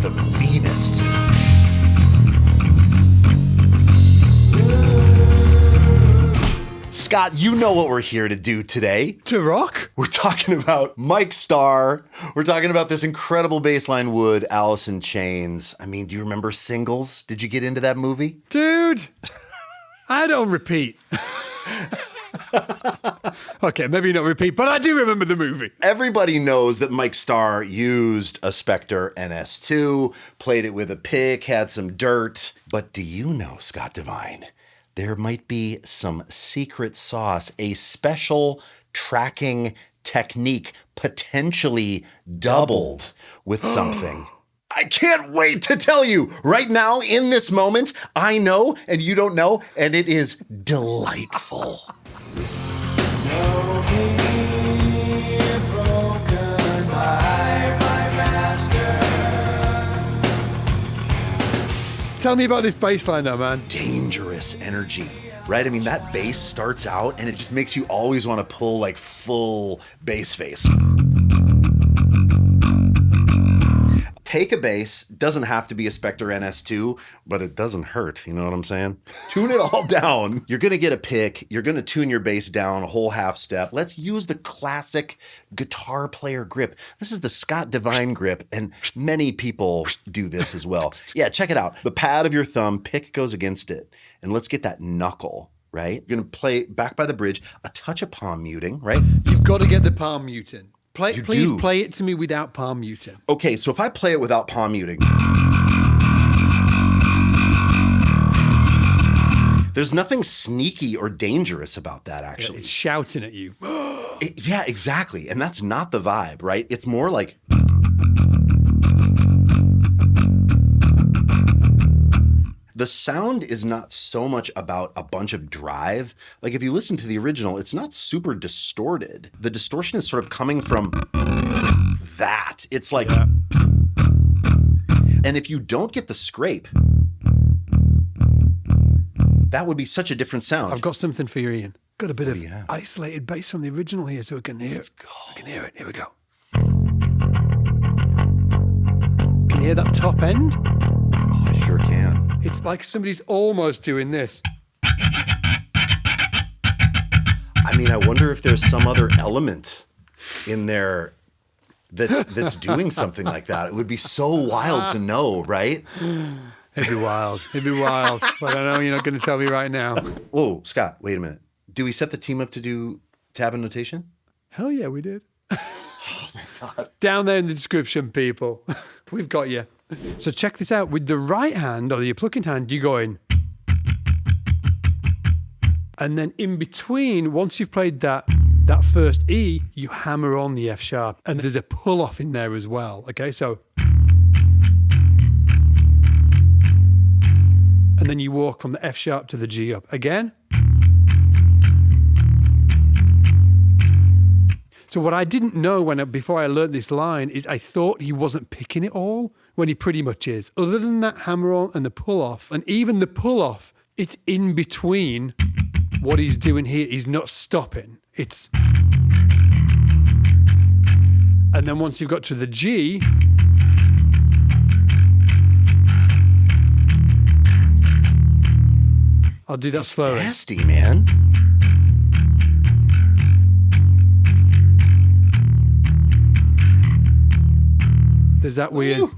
the meanest. Scott, you know what we're here to do today. To rock? We're talking about Mike Starr. We're talking about this incredible bassline wood, Alice in Chains. I mean, do you remember Singles? Did you get into that movie? Dude, I don't repeat. Okay, maybe not repeat, but I do remember the movie. Everybody knows that Mike Starr used a Spectre NS2, played it with a pick, had some dirt. But do you know, Scott Devine, there might be some secret sauce, a special tracking technique potentially doubled with something. I can't wait to tell you right now in this moment. I know and you don't know, and it is delightful. Tell me about this bass line though, man. Dangerous energy, right? I mean, that bass starts out and it just makes you always want to pull like full bass face. Take a bass, doesn't have to be a Spectre NS2, but it doesn't hurt, you know what I'm saying? Tune it all down. You're gonna get a pick, you're gonna tune your bass down a whole half step. Let's use the classic guitar player grip. This is the Scott Devine grip, and many people do this as well. Yeah, check it out. The pad of your thumb, pick goes against it, and let's get that knuckle, right? You're gonna play back by the bridge, a touch of palm muting, right? You've got to get the palm muting. You Please do. play it to me without palm muting. Okay, so if I play it without palm muting, there's nothing sneaky or dangerous about that, actually. It's shouting at you. Yeah, exactly. And that's not the vibe, right? It's more like... The sound is not so much about a bunch of drive. Like if you listen to the original, it's not super distorted. The distortion is sort of coming from that. It's like... Yeah. And if you don't get the scrape, that would be such a different sound. I've got something for you, Ian. Got a bit of do you have? isolated bass from the original here so we can hear Let's it. go. We can hear it. Here we go. Can you hear that top end? Oh, I sure can. It's like somebody's almost doing this. I mean, I wonder if there's some other element in there that's doing something like that. It would be so wild to know, right? It'd be wild. It'd be wild. But I know you're not going to tell me right now. Whoa, Scott, wait a minute. Do we set the team up to do tab and notation? Hell yeah, we did. Oh, my God. Down there in the description, people. We've got you. So check this out. With the right hand or your plucking hand, you go in. And then in between, once you've played that first E, you hammer on the F sharp. And there's a pull off in there as well. Okay, so. And then you walk from the F sharp to the G up. Again. So what I didn't know before I learned this line is I thought he wasn't picking it all when he pretty much is. Other than that hammer on and the pull off, and even the pull off, it's in between what he's doing here. He's not stopping. It's... And then once you've got to the G... I'll do that slowly. Nasty, man. There's that weird...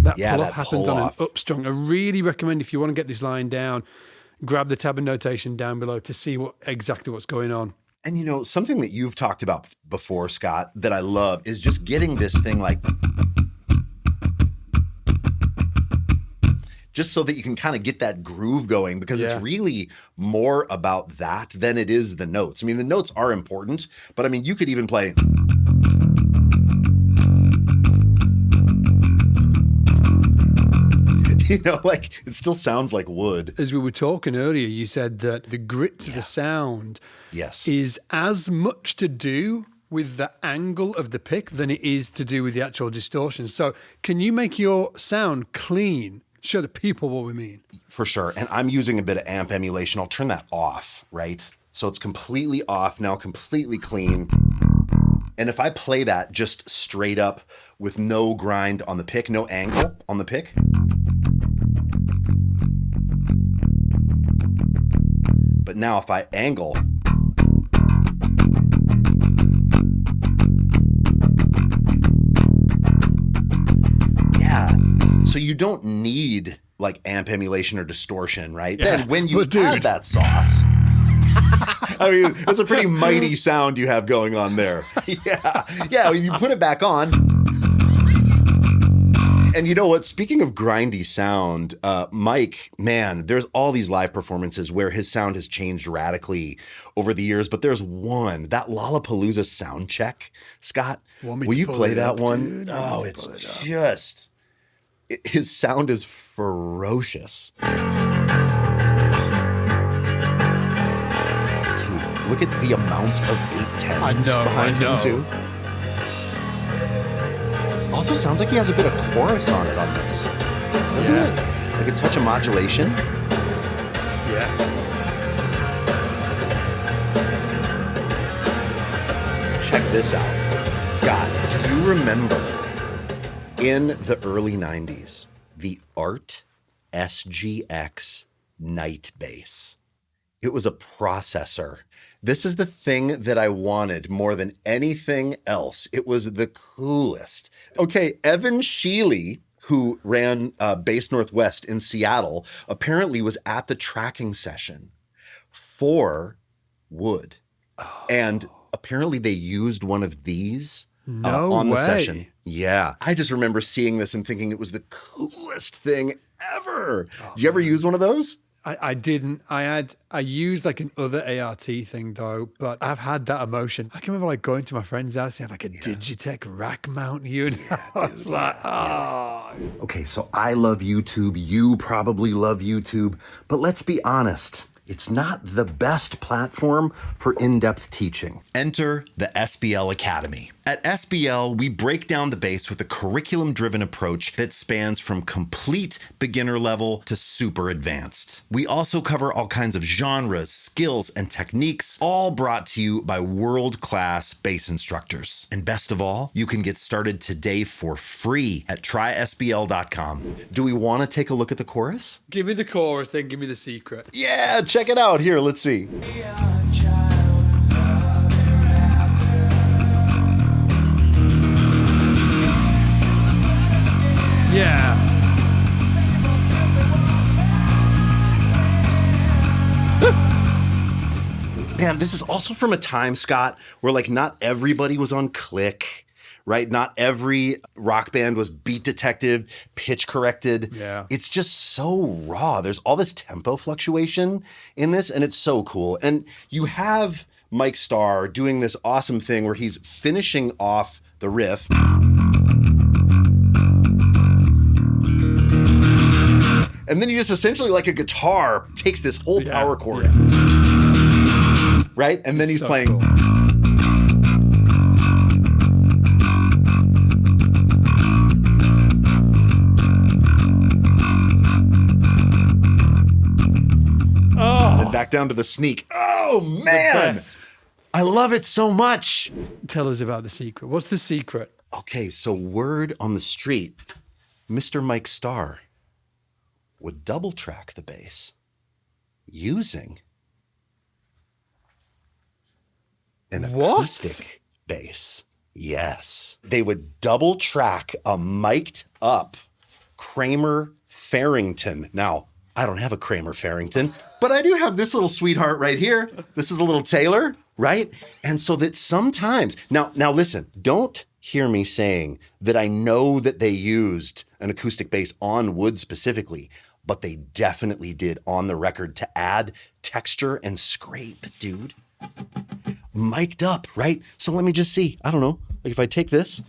That pull-off happens on an up string. I really recommend if you want to get this line down, grab the tab and notation down below to see exactly what's going on. And you know, something that you've talked about before, Scott, that I love is just getting this thing like... just so that you can kind of get that groove going, because it's really more about that than it is the notes. I mean, the notes are important, but I mean, you could even play... You know, like it still sounds like wood. As we were talking earlier, you said that the grit to the sound is as much to do with the angle of the pick than it is to do with the actual distortion. So can you make your sound clean? Show the people what we mean. For sure. And I'm using a bit of amp emulation. I'll turn that off, right? So it's completely off now, completely clean. And if I play that just straight up with no grind on the pick, no angle on the pick. But now if I angle, yeah. So you don't need like amp emulation or distortion, right? Yeah, then when you add that sauce, I mean, it's a pretty mighty sound you have going on there. Yeah, when you put it back on. And you know what? Speaking of grindy sound, Mike, man, there's all these live performances where his sound has changed radically over the years, but there's one, that Lollapalooza Soundcheck, Scott. Will you play that one? Oh, it's just, his sound is ferocious. Dude, look at the amount of 810s behind him too. Also sounds like he has a bit of chorus on it on this, doesn't it? Like a touch of modulation. Yeah. Check this out. Scott, do you remember in the early 90s, the Art SGX Nightbass? It was a processor. This is the thing that I wanted more than anything else. It was the coolest. Okay, Evan Sheely, who ran Bass Northwest in Seattle, apparently was at the tracking session for Wood. And apparently they used one of these on the session. Yeah. I just remember seeing this and thinking it was the coolest thing ever. Did you ever use one of those? I didn't. I used like an other ART thing though, but I've had that emotion. I can remember like going to my friend's house, they had like a Digitech rack mount unit. I was like, oh. Okay, so I love YouTube. You probably love YouTube, but let's be honest. It's not the best platform for in-depth teaching. Enter the SBL Academy. At SBL, we break down the bass with a curriculum-driven approach that spans from complete beginner level to super advanced. We also cover all kinds of genres, skills, and techniques, all brought to you by world-class bass instructors. And best of all, you can get started today for free at trysbl.com. Do we want to take a look at the chorus? Give me the chorus, then give me the secret. Yeah, check it out. Here, let's see. Yeah. Man, this is also from a time, Scott, where like not everybody was on click, right? Not every rock band was beat detected, pitch corrected. Yeah. It's just so raw. There's all this tempo fluctuation in this, and it's so cool. And you have Mike Starr doing this awesome thing where he's finishing off the riff. And then he just essentially, like a guitar, takes this whole power chord, right? And then he's so playing. Cool. And back down to the sneak. Oh, man. I love it so much. Tell us about the secret. What's the secret? Okay, so word on the street, Mr. Mike Starr would double track the bass using an acoustic bass. Yes. They would double track a mic'd up Kramer Farrington. Now, I don't have a Kramer Farrington, but I do have this little sweetheart right here. This is a little Taylor, right? And so that sometimes, now listen, don't hear me saying that I know that they used an acoustic bass on Wood specifically, but they definitely did on the record to add texture and scrape, dude. Mic'd up, right? So let me just see. I don't know. Like if I take this.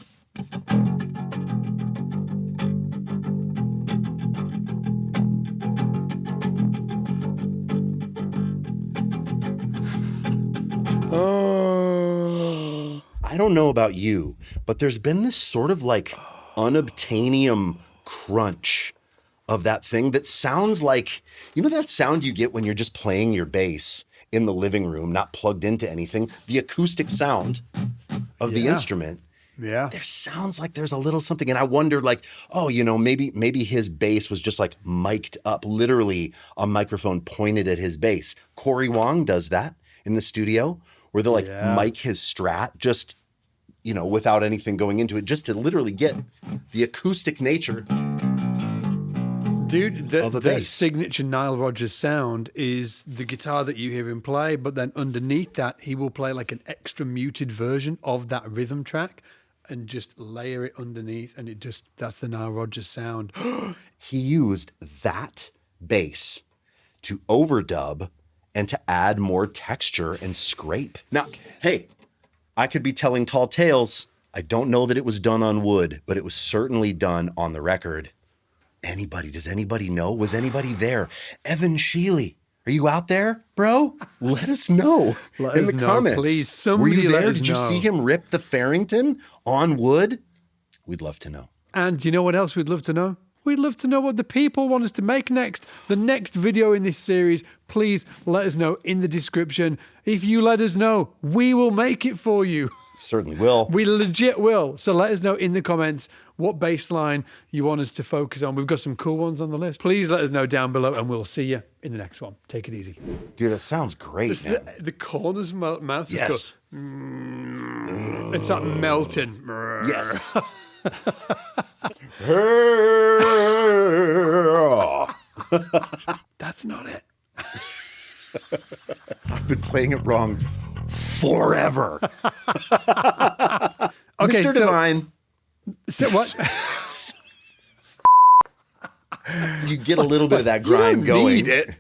I don't know about you, but there's been this sort of like unobtainium crunch of that thing that sounds like, you know that sound you get when you're just playing your bass in the living room, not plugged into anything? The acoustic sound of the instrument, Yeah. there sounds like there's a little something. And I wondered, like, oh, you know, maybe his bass was just like mic'd up, literally a microphone pointed at his bass. Corey Wong does that in the studio, where they'll like mic his Strat just, you know, without anything going into it, just to literally get the acoustic nature. Dude, the signature Nile Rodgers sound is the guitar that you hear him play, but then underneath that, he will play like an extra muted version of that rhythm track and just layer it underneath, and that's the Nile Rodgers sound. He used that bass to overdub and to add more texture and scrape. Now, hey, I could be telling tall tales. I don't know that it was done on wood, but it was certainly done on the record. Does anybody know? Was anybody there? Evan Sheely, are you out there, bro? Let us know in the comments. Please, somebody were you there? let us Did you know. see him rip the Farrington on wood? We'd love to know. And you know what else we'd love to know? We'd love to know what the people want us to make next. The next video in this series, please let us know in the description. If you let us know, we will make it for you. Certainly will. We legit will. So let us know in the comments what bass line you want us to focus on. We've got some cool ones on the list. Please let us know down below, and we'll see you in the next one. Take it easy. Dude, that sounds great, Just man. the corners mouth. Yes. It's like melting. Yes. That's not it. I've been playing it wrong forever. Okay, Mr. Divine. So what? You get a little bit of that grind You don't going. need it.